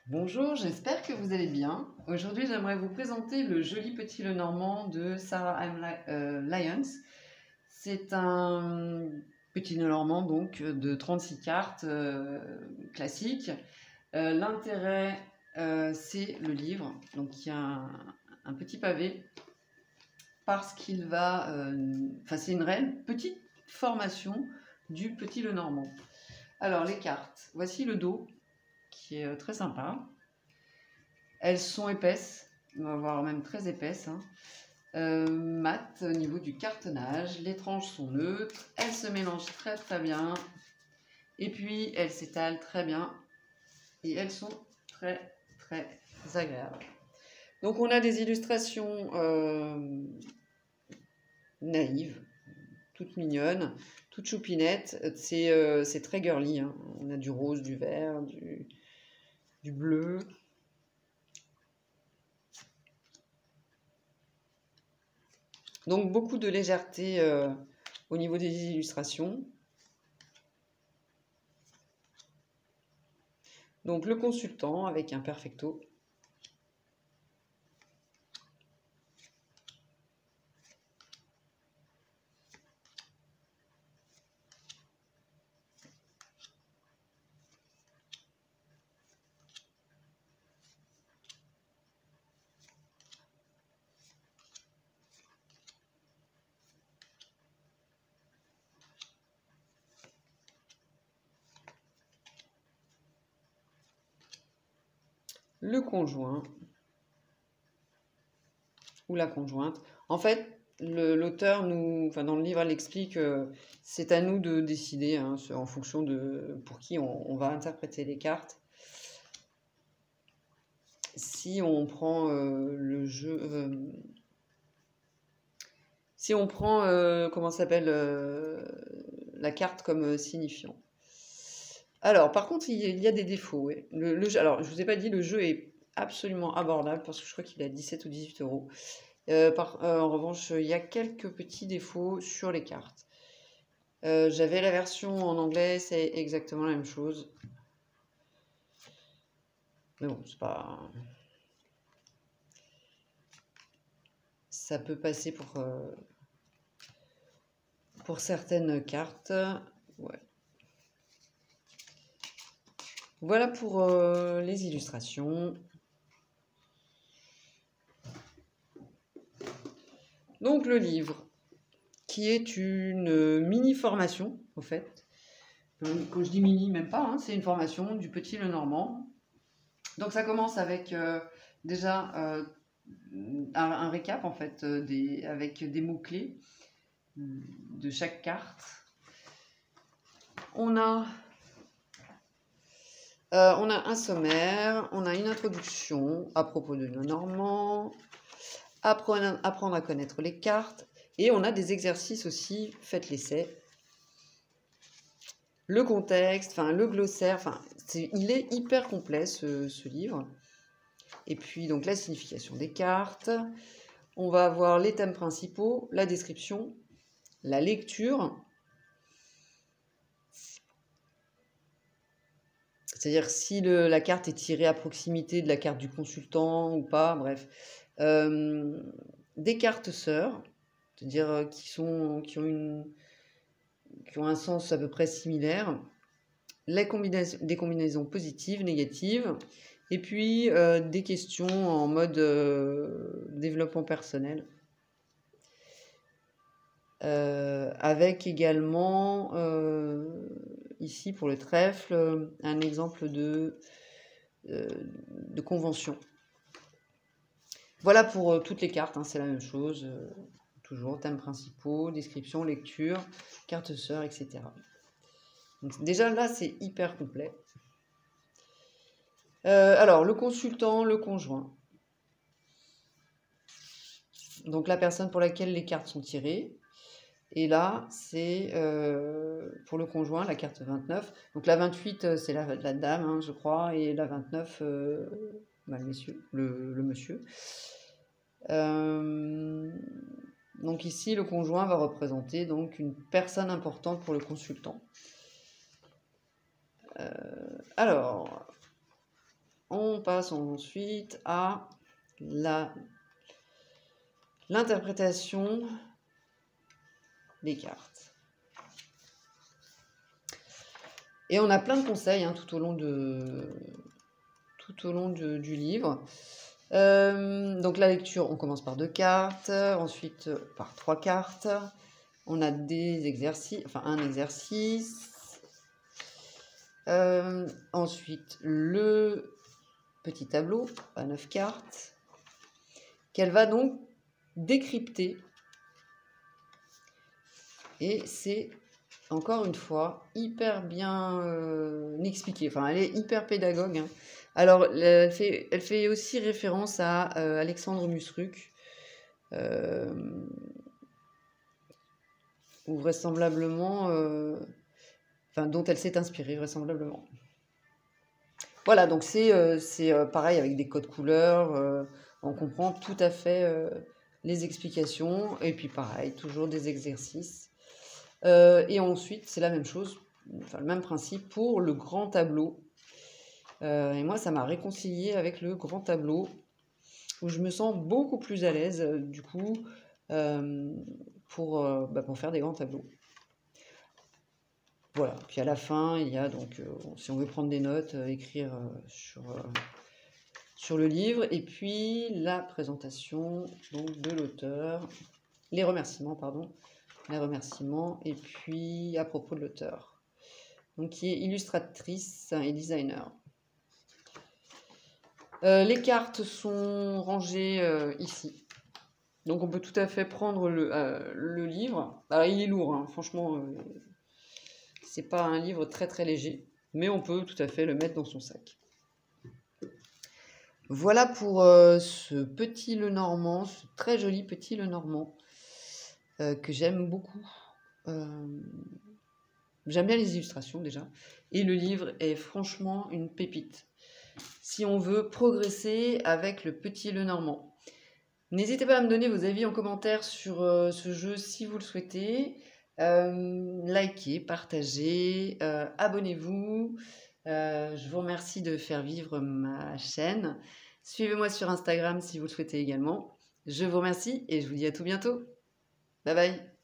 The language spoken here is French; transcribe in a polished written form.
Bonjour, j'espère que vous allez bien. Aujourd'hui, j'aimerais vous présenter le joli petit Lenormand de Sarah M. Lyons. C'est un petit Lenormand donc de 36 cartes classique. L'intérêt, c'est le livre. Donc il y a un petit pavé parce qu'il va... c'est une réelle petite formation du petit Lenormand. Alors les cartes, voici le dos qui est très sympa. Elles sont épaisses, voire même très épaisses, hein. Mat au niveau du cartonnage. Les tranches sont neutres, elles se mélangent très très bien. Et puis elles s'étalent très bien. Et elles sont très très agréables. Donc on a des illustrations naïves, toutes mignonnes, toutes choupinettes. C'est très girly, hein. On a du rose, du vert, du bleu. Donc beaucoup de légèreté au niveau des illustrations. Donc le consultant avec un perfecto. Le conjoint ou la conjointe. En fait, l'auteur dans le livre, elle explique c'est à nous de décider hein, en fonction de pour qui on va interpréter les cartes. Si on prend le jeu, si on prend comment s'appelle la carte comme signifiant. Alors, par contre, il y a des défauts. Ouais. Alors, je vous ai pas dit, le jeu est absolument abordable parce que je crois qu'il est à 17 ou 18 euros. En revanche, il y a quelques petits défauts sur les cartes. J'avais la version en anglais, c'est exactement la même chose. Mais bon, c'est pas... Ça peut passer pour certaines cartes. Ouais. Voilà pour les illustrations. Donc le livre, qui est une mini-formation, au fait. Quand je dis mini, même pas, hein, c'est une formation du petit Lenormand. Donc ça commence avec déjà un récap, en fait, avec des mots-clés de chaque carte. On a un sommaire, on a une introduction à propos de Lenormand, apprendre à connaître les cartes, et on a des exercices aussi, faites l'essai. Le contexte, le glossaire, il est hyper complet ce livre. Et puis donc la signification des cartes. On va avoir les thèmes principaux, la description, la lecture. C'est-à-dire si la carte est tirée à proximité de la carte du consultant ou pas, bref. Des cartes sœurs, c'est-à-dire qui ont un sens à peu près similaire. Des combinaisons positives, négatives. Et puis des questions en mode développement personnel. Avec également, ici pour le trèfle, un exemple de convention. Voilà pour toutes les cartes, hein, c'est la même chose. Toujours thèmes principaux, description, lecture, carte sœur, etc. Donc, déjà là, c'est hyper complet. Alors, le consultant, le conjoint. Donc la personne pour laquelle les cartes sont tirées. Et là, c'est pour le conjoint, la carte 29. Donc la 28, c'est la dame, hein, je crois, et la 29, le monsieur. Donc ici, le conjoint va représenter donc une personne importante pour le consultant. Alors, on passe ensuite à l'interprétation des cartes. Et on a plein de conseils hein, tout au long du livre. Donc la lecture, on commence par 2 cartes, ensuite par 3 cartes. On a des exercices, enfin un exercice. Ensuite, le petit tableau à 9 cartes qu'elle va donc décrypter. Et c'est encore une fois hyper bien expliqué. Enfin, elle est hyper pédagogue. Hein. Alors, elle fait aussi référence à Alexandre Musruc. Ou vraisemblablement... Enfin, dont elle s'est inspirée, vraisemblablement. Voilà, donc c'est pareil avec des codes couleurs. On comprend tout à fait les explications. Et puis pareil, toujours des exercices. Et ensuite, c'est la même chose, enfin le même principe pour le grand tableau. Et moi, ça m'a réconcilié avec le grand tableau, où je me sens beaucoup plus à l'aise, du coup, pour faire des grands tableaux. Voilà, puis à la fin, il y a donc, si on veut prendre des notes, écrire sur le livre, et puis la présentation donc, de l'auteur, les remerciements, et puis à propos de l'auteur, donc qui est illustratrice et designer. Les cartes sont rangées ici. Donc on peut tout à fait prendre le livre. Alors il est lourd, hein, franchement, c'est pas un livre très très léger, mais on peut tout à fait le mettre dans son sac. Voilà pour ce petit Lenormand, ce très joli petit Lenormand que j'aime beaucoup. J'aime bien les illustrations déjà, et le livre est franchement une pépite. Si on veut progresser avec le petit Lenormand. N'hésitez pas à me donner vos avis en commentaire sur ce jeu si vous le souhaitez. Likez, partagez, abonnez-vous. Je vous remercie de faire vivre ma chaîne. Suivez-moi sur Instagram si vous le souhaitez également. Je vous remercie et je vous dis à tout bientôt. Bye bye.